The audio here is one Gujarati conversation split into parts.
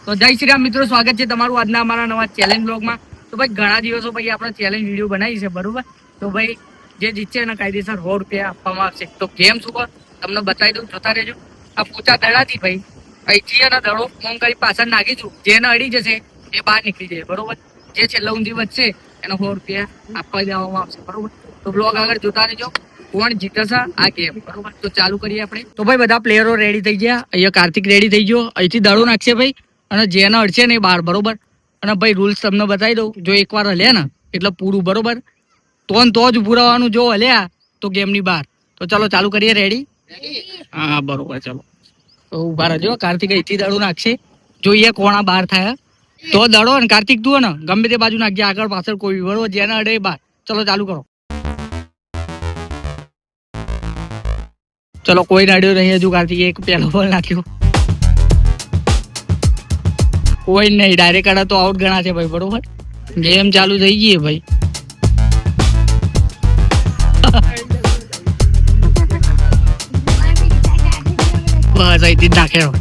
તો જય શ્રી રામ મિત્રો, સ્વાગત છે તમારું આજના અમારા નવા ચેલેન્જ બ્લોગમાં. તો ભાઈ ઘણા દિવસો પછી આપણે ચેલેન્જ વિડીયો બનાવી છે, બરોબર? તો ભાઈ જે જીતશે એને કાયદેસર 100 રૂપિયા આપવામાં આવશે. તો ગેમ શું તમને બતાવી દઉં, જોતા રહેજો. આ પૂછા દડાથી ભાઈ અહીંથી એના દડો ફોન કરી પાછળ નાખીશું, જેને અડી જશે એ બહાર નીકળી જાય, બરોબર? જે છેલ્લા ઊંધી વધશે એને 100 રૂપિયા આપવા દેવામાં આવશે, બરોબર? તો બ્લોગ આગળ જોતા રહેજો. કોણ જીતશે આ ગેમ, બરોબર? તો ચાલુ કરીએ આપણે. તો ભાઈ બધા પ્લેયરો રેડી થઈ ગયા. અહીંયા કાર્તિક રેડી થઈ ગયો, અહીંથી દડો નાખશે ભાઈ, અને જેને અડશે ને એ બહાર, બરોબર? અને ભાઈ રૂલ્સ તમને બતાવી દઉં, જો એકવાર હલ્યા ને એટલે પૂરું, બરોબર? તો જ ઉભું રહેવાનું, જો હલ્યા તો ગેમની બહાર. તો ચલો ચાલુ કરીએ. રેડી? હા બરોબર, ચલો. તો ઉભા રહેજો. કાર્તિક અહીંથી દડો નાખશે, જોઈએ કોણા બહાર થાય તો દડો. ને કાર્તિક તું ને ગમે તે બાજુ નાખજે, આગળ પાછળ કોઈ, બરોબર? જેને અડે એ બહાર. ચલો ચાલુ કરો. ચલો કોઈ નડ્યો નહીં હજુ. કાર્તિક એક પહેલો બોલ નાખ્યો, કોઈ નહીં. ડાયરેક્ટ અડા તો આઉટ ગણા છે ભાઈ, બરોબર? ગેમ ચાલુ થઈ ગઈ ભાઈ. બસ અહીંથી જ નાખ્યો.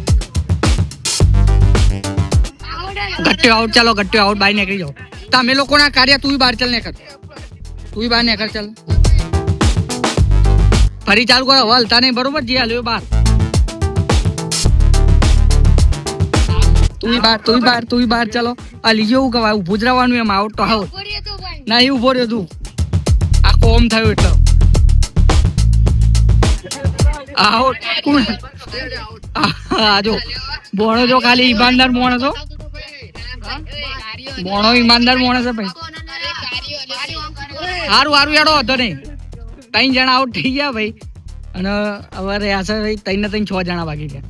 ગટ્યો આઉટ. ચાલો ગટ્યો આઉટ. બહાર નીકળી જાઓ તમે લોકો ના કાર્ય. તું બહાર ચાલ, નીકળ. તું બહાર નીકળ, ચાલ. ફરી ચાલુ કરો. હલતા નહીં, બરોબર? જે હાલ્યો બહાર. તું બહાર. ચલો આ લીજો. એવું કહેવાય ઉભું જ રહેવાનું. એમ આઉટ તો આઉટ નહીં. ઉભો રહ્યો તું. આ કોમ થયું એટલે આઉટ. હા જો બોણો જો ખાલી ઈમાનદાર મોણસ છો. બોણો ઈમાનદાર મોણસ છે ભાઈ. હારું યાડો હતો નહીં. 3 જણા આઉટ થઈ ગયા ભાઈ. અને હવે રહ્યા છે ભાઈ 3 ને 3 6 જણા બાકી છે.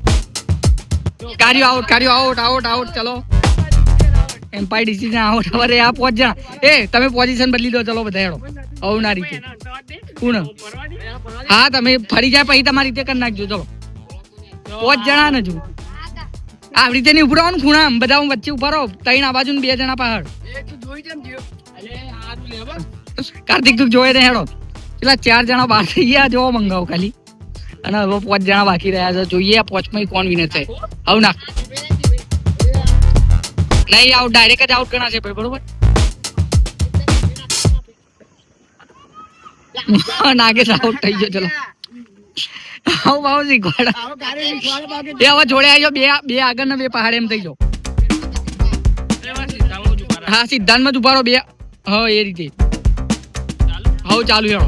કાર્યો આઉટ. ચલો એમ્પાયર ડિસિઝન આઉટ. હવે આ 5 જણા. એ તમે પોઝિશન બદલી દો. ચલો બધા હેડો. આવું ના રીતે કોણ? હા તમે ફરી જાય પછી તમારી રીતે કરી નાખજો. ચલો 5 જણા ને જો આવી રીતે નહીં ઉભું રહેવાનું. ખૂણા બધા વચ્ચે ઉભા રહો. 3 આ બાજુ ને 2 જણા પાછળ. કાર્તિક તું જોયે ને હેડો. પેલા 4 જણા બહાર થઈ ગયા. જોવો મંગાવો ખાલી. અને હવે 5 જણા બાકી રહ્યા છે. જોઈએ આ 5 માં કોણ વિનર થાય. આવું ના નહીં. આઉટ ડાયરેક્ટ જ આઉટ ગણા છે ભાઈ, બરોબર? નાગેશ આઉટ થઈ ગયો. ચલો આવું શીખવાડ. એ હવે જોડે આવી જાઓ. બે આગળ ને 2 પહાડ એમ થઈ જાઓ. હા સિદ્ધાંતમાં જ ઉભા રહો 2. હા એ રીતે. હા ચાલુ હેડો.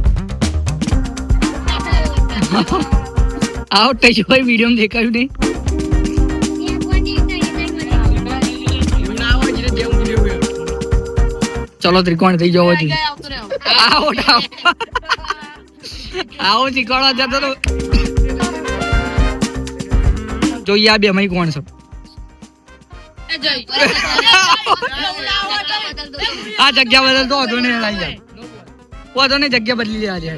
આઉટ થઈ ગયો ભાઈ. વિડીયો દેખાયું નહીં. ચલો ત્રિકોણ થઈ જવો જોઈએ. આવો શીખવાડવા જતો તો જોઈએ આ 2 માં કોણ છે. આ જગ્યા બદલતો હતો ને જગ્યા બદલી લેવા છે.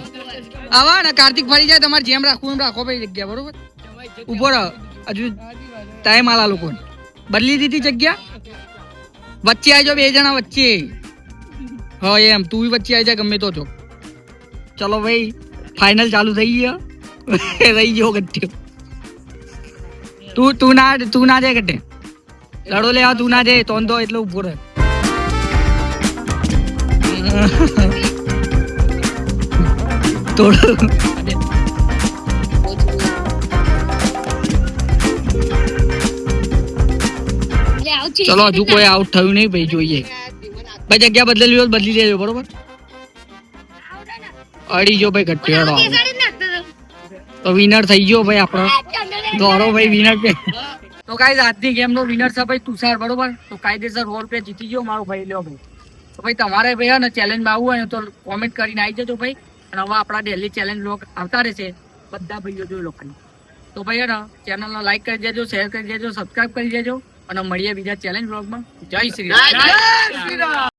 આવા ને કાર્તિક ફરી જાય. તમારે જેમ રાખવું એમ રાખો ભાઈ જગ્યા, બરોબર? ઉભો રહો. હજુ ટાઈમ આલા લોકો બદલી દીધી જગ્યા. વચ્ચે આવી જાઓ 2 જણા વચ્ચે. હા એમ તું વચ્ચે આવી જાય ગમે તો છો. ચલો ભાઈ ફાઇનલ ચાલુ થઈ ગયો. રહી ગયો ગટ્યો. તું ના જાય ગટ્ટે. લડો લેવા તું ના જાય. તો એટલે ઉભો રહે. ચલો હજુ કોઈ આઉટ થયું નહીં ભાઈ. જોઈએ ભાઈ જગ્યા બદલી લેજો, બરોબર? અડી ગયો ભાઈ ગટ્યો. તો વિનર થઈ ગયો ભાઈ આપણો. દોડો ભાઈ વિનર પે. તો ગાઈસ આજની ગેમ નો વિનર છે ભાઈ તુષાર, બરોબર? તો કાયદેસર 100 રૂપિયા જીતી ગયો મારો ભાઈ. લ્યો ભાઈ. તો ભાઈ તમારે ભાઈ ને ચેલેન્જમાં આવવું હોય તો કોમેન્ટ કરીને આવી જજો ભાઈ. અને હવે આપણા ડેલી ચેલેન્જ બ્લોગ આવતા રહેશે. બધા ભાઈઓ જોઈ લો ખાલી. તો ભાઈ ને ચેનલને લાઈક કરી દેજો, શેર કરી દેજો, સબસ્ક્રાઈબ કરી દેજો. અને મળીએ બીજા ચેલેન્જ બ્લોગમાં. જય શ્રી રામ.